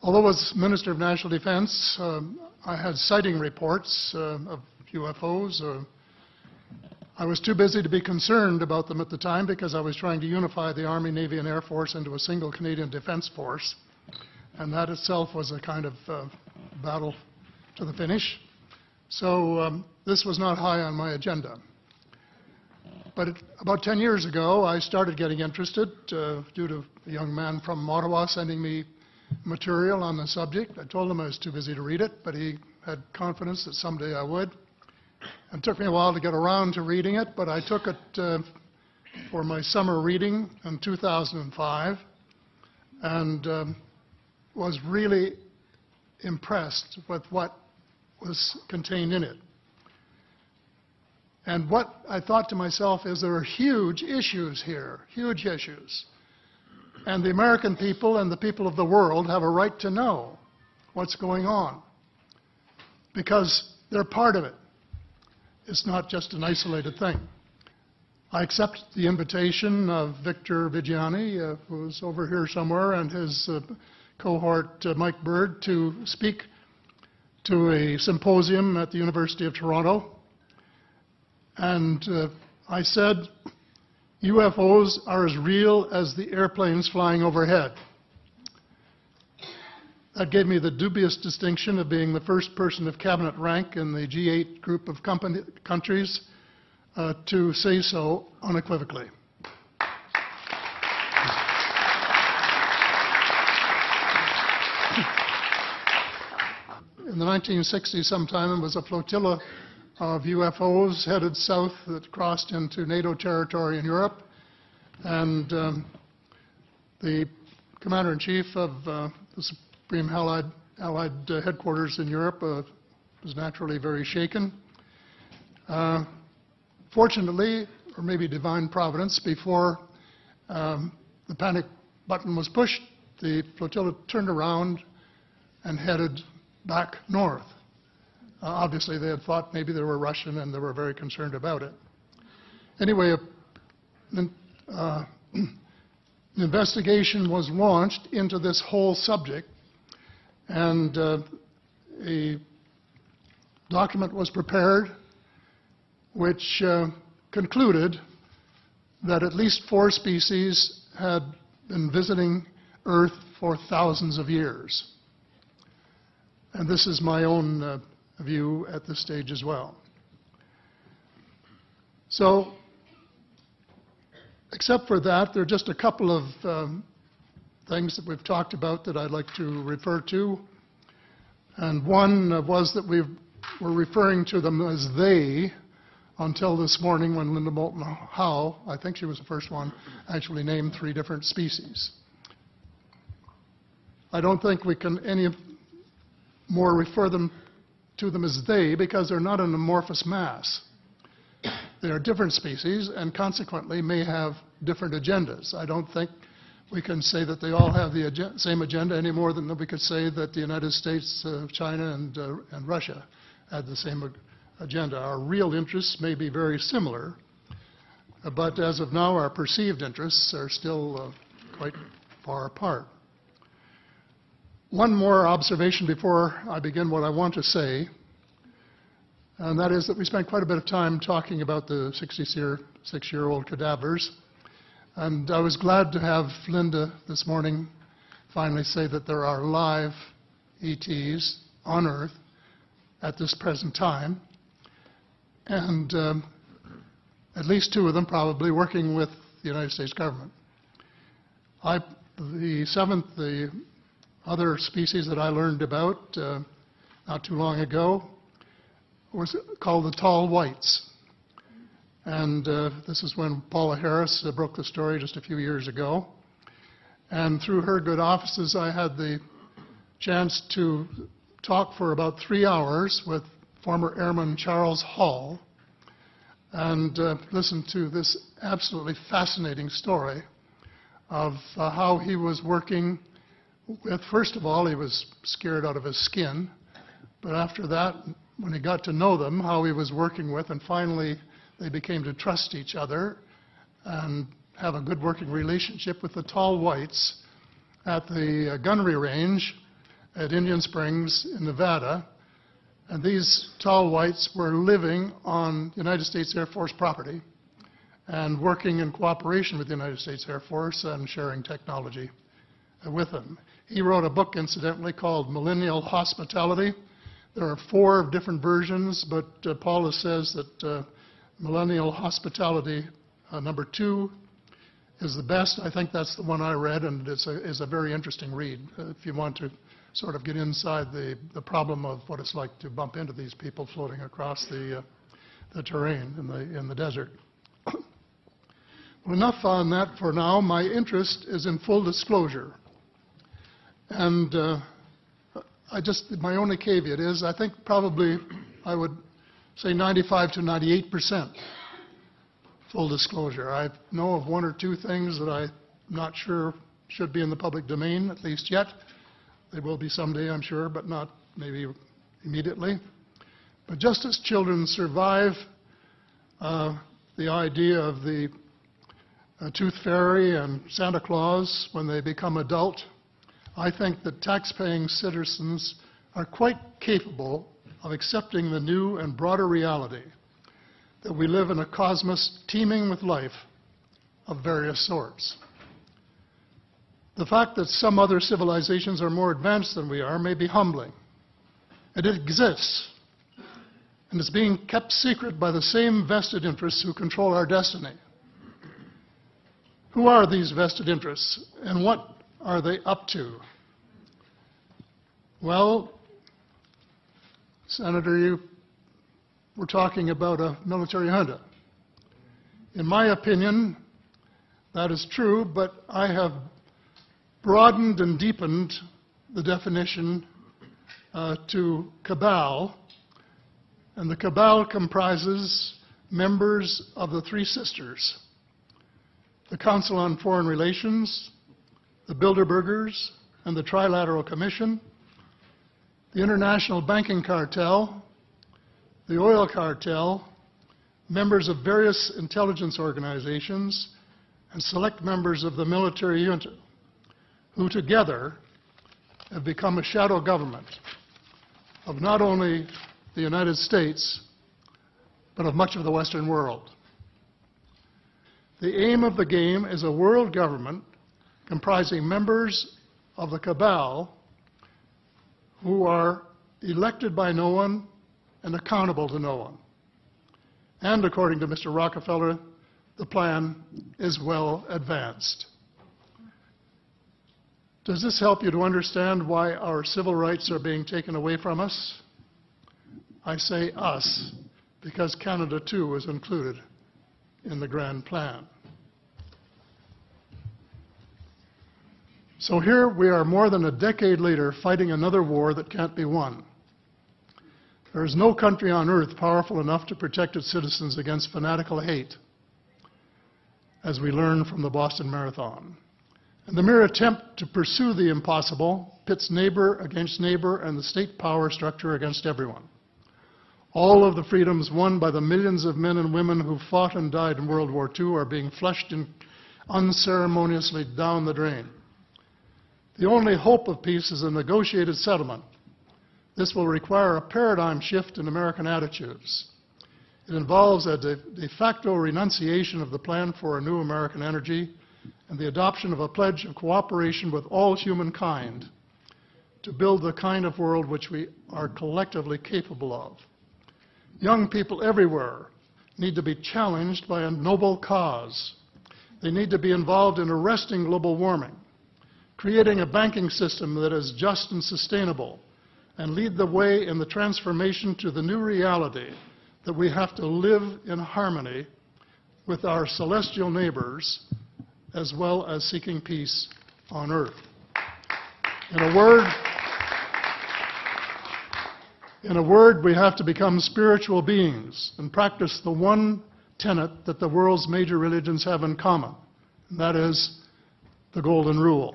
Although as Minister of National Defense, I had sighting reports of UFOs. I was too busy to be concerned about them at the time because I was trying to unify the Army, Navy, and Air Force into a single Canadian Defence Force. And that itself was a kind of battle to the finish. So this was not high on my agenda. But about 10 years ago, I started getting interested due to a young man from Ottawa sending me material on the subject. I told him I was too busy to read it, but he had confidence that someday I would. It took me a while to get around to reading it, but I took it for my summer reading in 2005 and was really impressed with what was contained in it. And what I thought to myself is there are huge issues here, huge issues. And the American people and the people of the world have a right to know what's going on because they're part of it. It's not just an isolated thing. I accept the invitation of Victor Vigiani, who's over here somewhere, and his cohort, Mike Bird, to speak to a symposium at the University of Toronto. And I said, UFOs are as real as the airplanes flying overhead. That gave me the dubious distinction of being the first person of cabinet rank in the G8 group of countries to say so unequivocally. In the 1960s sometime, it was a flotilla of UFOs headed south that crossed into NATO territory in Europe. And the commander-in-chief of the Supreme Allied headquarters in Europe was naturally very shaken. Fortunately, or maybe divine providence, before the panic button was pushed, the flotilla turned around and headed back north. Obviously, they had thought maybe they were Russian, and they were very concerned about it. Anyway, an investigation was launched into this whole subject, and a document was prepared which concluded that at least 4 species had been visiting Earth for thousands of years. And this is my own view at this stage as well. So, except for that, there are just a couple of things that we've talked about that I'd like to refer to. And one was that we were referring to them as they until this morning when Linda Moulton Howe, I think she was the first one, actually named 3 different species. I don't think we can any more refer to them as they because they're not an amorphous mass. They are different species and consequently may have different agendas. I don't think we can say that they all have the same agenda any more than we could say that the United States, China, and Russia had the same agenda. Our real interests may be very similar, but as of now, our perceived interests are still quite far apart. One more observation before I begin what I want to say, and that is that we spent quite a bit of time talking about the 66-year-old cadavers. And I was glad to have Linda this morning finally say that there are live ETs on Earth at this present time, and at least 2 of them probably working with the United States government. The other species that I learned about not too long ago was called the tall whites. And this is when Paula Harris broke the story just a few years ago. And through her good offices, I had the chance to talk for about 3 hours with former Airman Charles Hall and listen to this absolutely fascinating story of how he was working with, first of all, he was scared out of his skin, but after that, when he got to know them, how he was working with, and finally they became to trust each other and have a good working relationship with the tall whites at the gunnery range at Indian Springs in Nevada, and these tall whites were living on United States Air Force property and working in cooperation with the United States Air Force and sharing technology with them. He wrote a book, incidentally, called Millennial Hospitality. There are 4 different versions, but Paula says that Millennial Hospitality number 2 is the best. I think that's the one I read, and it's a very interesting read if you want to sort of get inside the problem of what it's like to bump into these people floating across the terrain in the desert. Well, enough on that for now. My interest is in full disclosure. And my only caveat is I think probably I would say 95 to 98% full disclosure. I know of 1 or 2 things that I'm not sure should be in the public domain, at least yet. They will be someday, I'm sure, but not maybe immediately. But just as children survive the idea of the Tooth Fairy and Santa Claus when they become adult, I think that tax-paying citizens are quite capable of accepting the new and broader reality that we live in a cosmos teeming with life of various sorts. The fact that some other civilizations are more advanced than we are may be humbling. And it exists, and it's being kept secret by the same vested interests who control our destiny. Who are these vested interests, and what are they up to? Well, Senator, you were talking about a military junta. In my opinion, that is true, but I have broadened and deepened the definition to cabal, and the cabal comprises members of the 3 sisters: the Council on Foreign Relations, the Bilderbergers, and the Trilateral Commission, the International Banking Cartel, the Oil Cartel, members of various intelligence organizations, and select members of the military junta, who together have become a shadow government of not only the United States, but of much of the Western world. The aim of the game is a world government comprising members of the cabal who are elected by no one and accountable to no one. And according to Mr. Rockefeller, the plan is well advanced. Does this help you to understand why our civil rights are being taken away from us? I say us, because Canada too is included in the grand plan. So here we are more than a decade later fighting another war that can't be won. There is no country on earth powerful enough to protect its citizens against fanatical hate, as we learned from the Boston Marathon. And the mere attempt to pursue the impossible pits neighbor against neighbor and the state power structure against everyone. All of the freedoms won by the millions of men and women who fought and died in World War II are being flushed unceremoniously down the drain. The only hope of peace is a negotiated settlement. This will require a paradigm shift in American attitudes. It involves a de facto renunciation of the plan for a new American energy and the adoption of a pledge of cooperation with all humankind to build the kind of world which we are collectively capable of. Young people everywhere need to be challenged by a noble cause. They need to be involved in arresting global warming, creating a banking system that is just and sustainable, and lead the way in the transformation to the new reality that we have to live in harmony with our celestial neighbors, as well as seeking peace on earth. In a word, we have to become spiritual beings and practice the one tenet that the world's major religions have in common, and that is the Golden Rule.